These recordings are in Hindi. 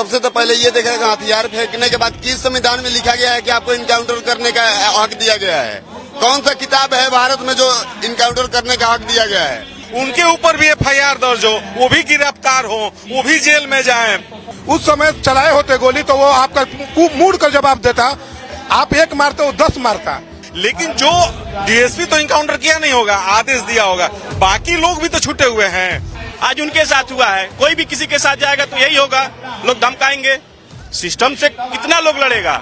सबसे तो पहले ये देखेगा हथियार फेंकने के बाद किस संविधान में लिखा गया है कि आपको इनकाउंटर करने का हक दिया गया है। कौन सा किताब है भारत में जो इनकाउंटर करने का हक दिया गया है। उनके ऊपर भी FIR दर्ज हो, वो भी गिरफ्तार हो, वो भी जेल में जाएं। उस समय चलाए होते गोली तो वो आपका मुड़ कर जवाब देता, आप एक मारते वो 10 मारता। लेकिन जो DSP तो इनकाउंटर किया नहीं होगा, आदेश दिया होगा, बाकी लोग भी तो छूटे हुए हैं। आज उनके साथ हुआ है, कोई भी किसी के साथ जाएगा तो यही होगा, लोग धमकाएंगे। सिस्टम से कितना लोग लड़ेगा।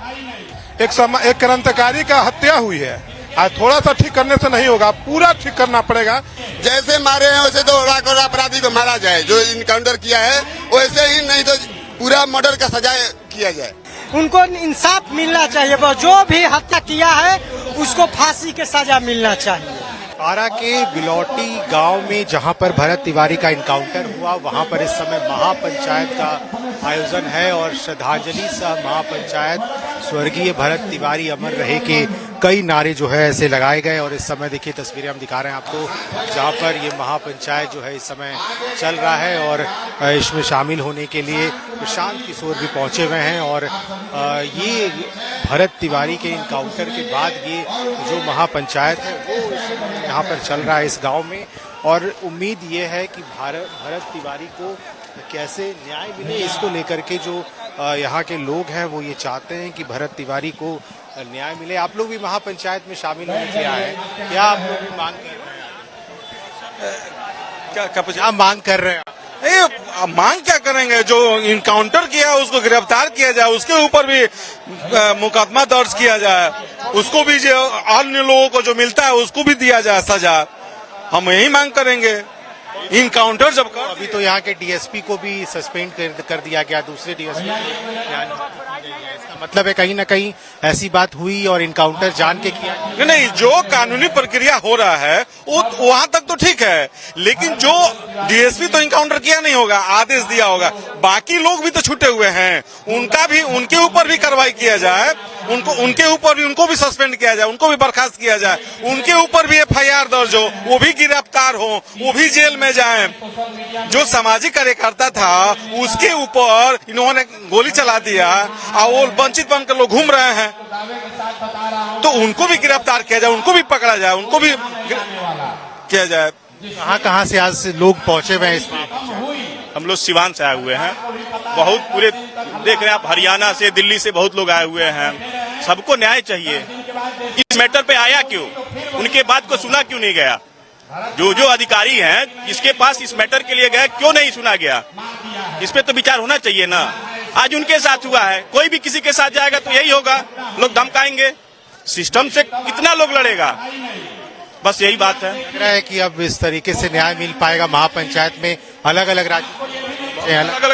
एक क्रांतिकारी का हत्या हुई है, आज थोड़ा सा ठीक करने से नहीं होगा, पूरा ठीक करना पड़ेगा। जैसे मारे हैं वैसे तो अपराधी को मारा जाए, जो इनकाउंटर किया है वैसे ही, नहीं तो पूरा मर्डर का सजा किया जाए। उनको इंसाफ मिलना चाहिए, जो भी हत्या किया है उसको फांसी के सजा मिलना चाहिए। आरा के बिलौटी गांव में जहां पर भरत तिवारी का इनकाउंटर हुआ, वहां पर इस समय महापंचायत का आयोजन है और श्रद्धांजलि सह महापंचायत स्वर्गीय भरत तिवारी अमर रहे के कई नारे जो है ऐसे लगाए गए। और इस समय देखिए तस्वीरें हम दिखा रहे हैं आपको, जहां पर ये महापंचायत जो है इस समय चल रहा है और इसमें शामिल होने के लिए प्रशांत किशोर भी पहुंचे हुए हैं। और ये भरत तिवारी के इनकाउंटर के बाद ये जो महापंचायत है वो यहाँ पर चल रहा है इस गांव में। और उम्मीद ये है कि भरत तिवारी को कैसे न्याय मिले, इसको लेकर के जो यहाँ के लोग हैं वो ये चाहते हैं कि भरत तिवारी को न्याय मिले। आप लोग भी महापंचायत में शामिल होने के लिए आए, क्या आप लोग भी मांग कर रहे हैं? क्या मांग कर रहे हैं? मांग क्या करेंगे, जो इनकाउंटर किया उसको गिरफ्तार किया जाए, उसके ऊपर भी मुकदमा दर्ज किया जाए, उसको भी जो अन्य लोगों को जो मिलता है उसको भी दिया जाए सजा। हम यही मांग करेंगे। इनकाउंटर जब कर अभी तो यहाँ के DSP को भी सस्पेंड कर दिया गया, दूसरे DSP इसका मतलब है कहीं ना कहीं ऐसी बात हुई और इनकाउंटर जान के किया। नहीं, जो कानूनी प्रक्रिया हो रहा है वो वहां तक तो ठीक है, लेकिन जो DSP तो इनकाउंटर किया नहीं होगा, आदेश दिया होगा, बाकी लोग भी तो छूटे हुए हैं, उनके ऊपर भी कार्रवाई किया जाए, उनको भी सस्पेंड किया जाए, उनको भी बर्खास्त किया जाए, उनके ऊपर भी FIR दर्ज हो, वो भी गिरफ्तार हो, वो भी जेल में जाएं। जो सामाजिक कार्यकर्ता था उसके ऊपर इन्होंने गोली चला दिया और वो वंचित बनकर लोग घूम रहे हैं, तो उनको भी गिरफ्तार किया जाए, उनको भी पकड़ा जाए, उनको भी किया जाए। कहाँ से आज लोग पहुंचे हुए हैं इसमें? हम लोग सिवान से आए हुए हैं, बहुत पूरे देख रहे हैं आप, हरियाणा से, दिल्ली से बहुत लोग आए हुए हैं। सबको न्याय चाहिए। इस मैटर पे आया क्यों, उनके बात को सुना क्यों नहीं गया? जो अधिकारी हैं इसके पास इस मैटर के लिए गए, क्यों नहीं सुना गया? इस पे तो विचार होना चाहिए ना। आज उनके साथ हुआ है, कोई भी किसी के साथ जाएगा तो यही होगा, लोग धमकाएंगे। सिस्टम से कितना लोग लड़ेगा, बस यही बात है। लग रहा है कि अब इस तरीके से न्याय मिल पाएगा। महापंचायत में अलग अलग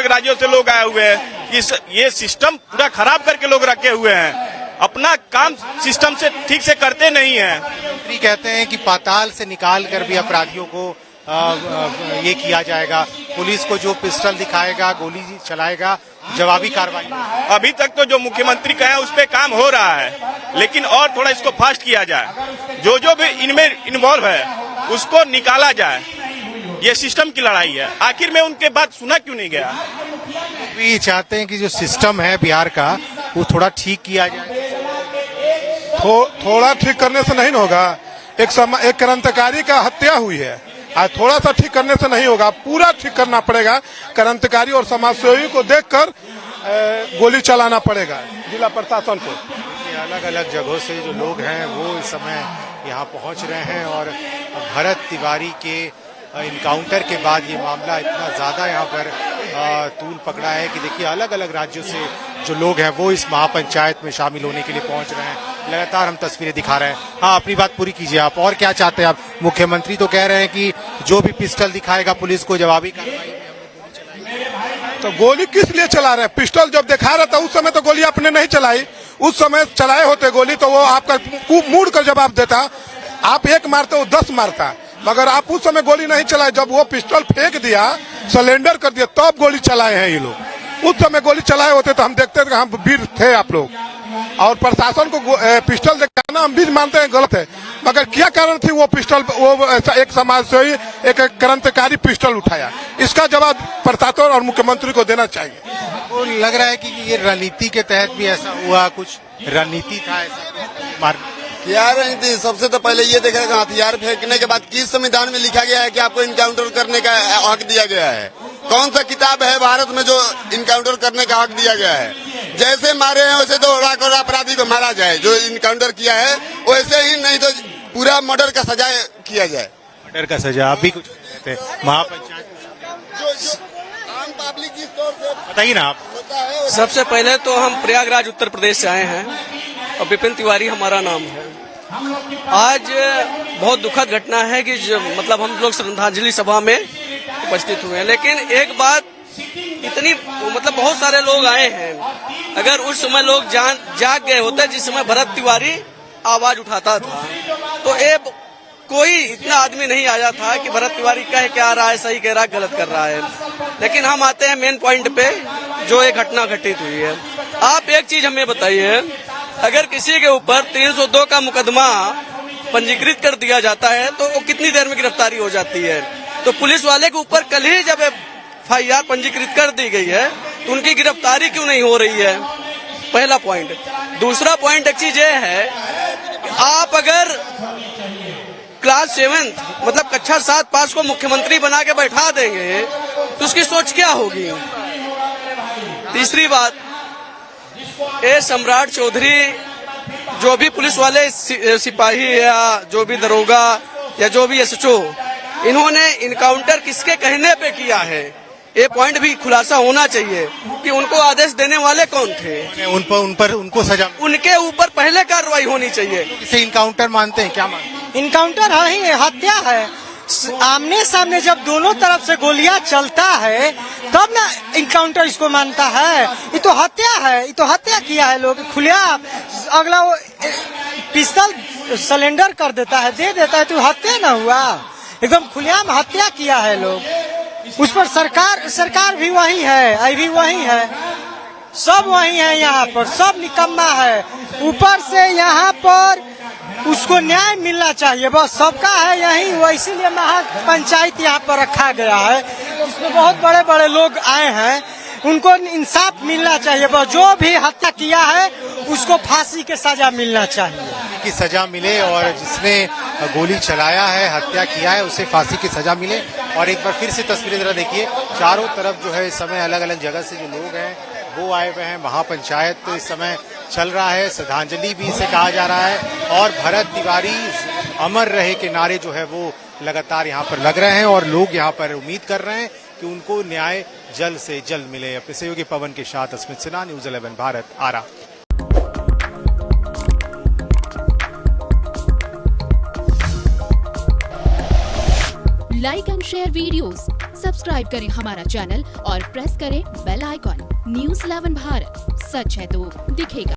राज्यों से लोग आए हुए हैं। ये सिस्टम पूरा खराब करके लोग रखे हुए हैं, अपना काम सिस्टम से ठीक से करते नहीं है। मंत्री कहते हैं कि पाताल से निकाल कर भी अपराधियों को ये किया जाएगा, पुलिस को जो पिस्टल दिखाएगा, गोली चलाएगा, जवाबी कार्रवाई। अभी तक तो जो मुख्यमंत्री कहे उस पे काम हो रहा है, लेकिन और थोड़ा इसको फास्ट किया जाए। जो भी इनमें इन्वॉल्व है उसको निकाला जाए। ये सिस्टम की लड़ाई है, आखिर में उनके बात सुना क्यों नहीं गया? भी चाहते हैं कि जो सिस्टम है बिहार का वो थोड़ा ठीक किया जाए। थोड़ा ठीक करने से नहीं होगा, एक क्रांतिकारी का हत्या हुई है, आज थोड़ा सा ठीक करने से नहीं होगा, पूरा ठीक करना पड़ेगा। क्रांतिकारी और समाजसेवी को देखकर गोली चलाना पड़ेगा जिला प्रशासन को। अलग अलग जगहों से जो लोग हैं वो इस समय यहाँ पहुँच रहे हैं और भरत तिवारी के इनकाउंटर के बाद ये मामला इतना ज्यादा यहाँ पर तूल पकड़ा है कि देखिए अलग अलग राज्यों से जो लोग हैं वो इस महापंचायत में शामिल होने के लिए पहुंच रहे हैं। लगातार हम तस्वीरें दिखा रहे हैं। हाँ, अपनी बात पूरी कीजिए आप, और क्या चाहते हैं आप? मुख्यमंत्री तो कह रहे हैं कि जो भी पिस्टल दिखाएगा पुलिस को जवाबी कार्रवाई। तो गोली किस लिए चला रहे हैं? पिस्टल जब दिखा रहा था उस समय तो गोली आपने नहीं चलाई, उस समय चलाए होते गोली तो वो आपका मुड़ कर जवाब देता, आप एक मारते वो 10 मारता, मगर आप उस समय गोली नहीं चलाए। जब वो पिस्टल फेंक दिया, सरेंडर कर दिया, तब गोली चलाए हैं ये लोग। उस समय गोली चलाए होते तो हम देखते थे, हम वीर थे आप लोग। और प्रशासन को पिस्टल दिखाना हम भी मानते हैं गलत है, मगर क्या कारण थी वो पिस्टल, वो ऐसा एक समाज से ही एक क्रांतिकारी पिस्टल उठाया? इसका जवाब प्रशासन और मुख्यमंत्री को देना चाहिए। वो लग रहा है कि ये रणनीति के तहत भी ऐसा हुआ, कुछ रणनीति था ऐसा मार। क्या रणनीति? सबसे तो पहले ये देखेगा हथियार फेंकने के बाद किस संविधान में लिखा गया है कि आपको इनकाउंटर करने का हक दिया गया है? कौन सा किताब है भारत में जो इनकाउंटर करने का हक दिया गया है? जैसे मारे हैं वैसे तो अपराधी को मारा जाए, जो इनकाउंटर किया है वैसे ही, नहीं तो पूरा मर्डर का सजा किया जाए। मर्डर का सजा आप भी कुछ कहते हैं महापंचायत, जो आम पब्लिक जिस तौर से बताइए ना आप। होता है। सबसे पहले तो हम प्रयागराज उत्तर प्रदेश से आए हैं और विपिन तिवारी हमारा नाम है। आज बहुत दुखद घटना है कि मतलब हम लोग श्रद्धांजलि सभा में उपस्थित हुए हैं, लेकिन एक बात इतनी मतलब बहुत सारे लोग आए हैं, अगर उस समय लोग जाग गए होते जिस समय भरत तिवारी आवाज उठाता था, तो कोई इतना आदमी नहीं आया था कि भरत तिवारी कह क्या रहा है, सही कह रहा है, गलत कर रहा है। लेकिन हम आते हैं मेन पॉइंट पे, जो एक घटना घटित हुई है। आप एक चीज हमें बताइए, अगर किसी के ऊपर 302 का मुकदमा पंजीकृत कर दिया जाता है तो वो कितनी देर में गिरफ्तारी हो जाती है? तो पुलिस वाले के ऊपर कल ही जब FIR पंजीकृत कर दी गई है तो उनकी गिरफ्तारी क्यों नहीं हो रही है? पहला पॉइंट। दूसरा पॉइंट एक चीज ये है कि आप अगर क्लास 7 मतलब कक्षा 7 पास को मुख्यमंत्री बना के बैठा देंगे तो उसकी सोच क्या होगी? तीसरी बात, ए सम्राट चौधरी, जो भी पुलिस वाले सिपाही या जो भी दरोगा या जो भी SHO, इन्होंने इनकाउंटर किसके कहने पे किया है? ये पॉइंट भी खुलासा होना चाहिए कि उनको आदेश देने वाले कौन थे। उनको सजा, उनके ऊपर पहले कार्रवाई होनी चाहिए। इसे इनकाउंटर मानते हैं? क्या मानते हैं? इनकाउंटर है ही, हत्या है। आमने सामने जब दोनों तरफ से गोलियां चलता है तब ना इनकाउंटर इसको मानता है। ये तो हत्या है, ये तो हत्या किया है लोग खुलेआम। अगला वो पिस्तौल सिलेंडर कर देता है, दे देता है, तो हत्या ना हुआ? एकदम खुलेआम हत्या किया है लोग। उस पर सरकार भी वही है, आई भी वही है, सब वही है। यहाँ पर सब निकम्मा है। ऊपर से यहाँ पर उसको न्याय मिलना चाहिए, बस सबका है यही। वो इसीलिए महापंचायत यहाँ पर रखा गया है, इसमें बहुत बड़े बड़े लोग आए हैं, उनको इंसाफ मिलना चाहिए। बस जो भी हत्या किया है उसको फांसी के सजा मिलना चाहिए, की सजा मिले, और जिसने गोली चलाया है, हत्या किया है, उसे फांसी की सजा मिले। और एक बार फिर से तस्वीरें जरा देखिए, चारों तरफ जो है इस समय अलग अलग जगह से जो लोग हैं वो आए हुए हैं। महापंचायत इस समय चल रहा है, श्रद्धांजलि भी इसे कहा जा रहा है, और भरत तिवारी अमर रहे के नारे जो है वो लगातार यहाँ पर लग रहे हैं, और लोग यहाँ पर उम्मीद कर रहे हैं कि उनको न्याय जल्द से जल्द मिले। अपने सहयोगी पवन के साथ Asmit Sinha, News 11 Bharat, Ara. Like and share videos, subscribe करें हमारा चैनल और प्रेस करें बेल आइकॉन। न्यूज़ 11 भारत, सच है तो दिखेगा।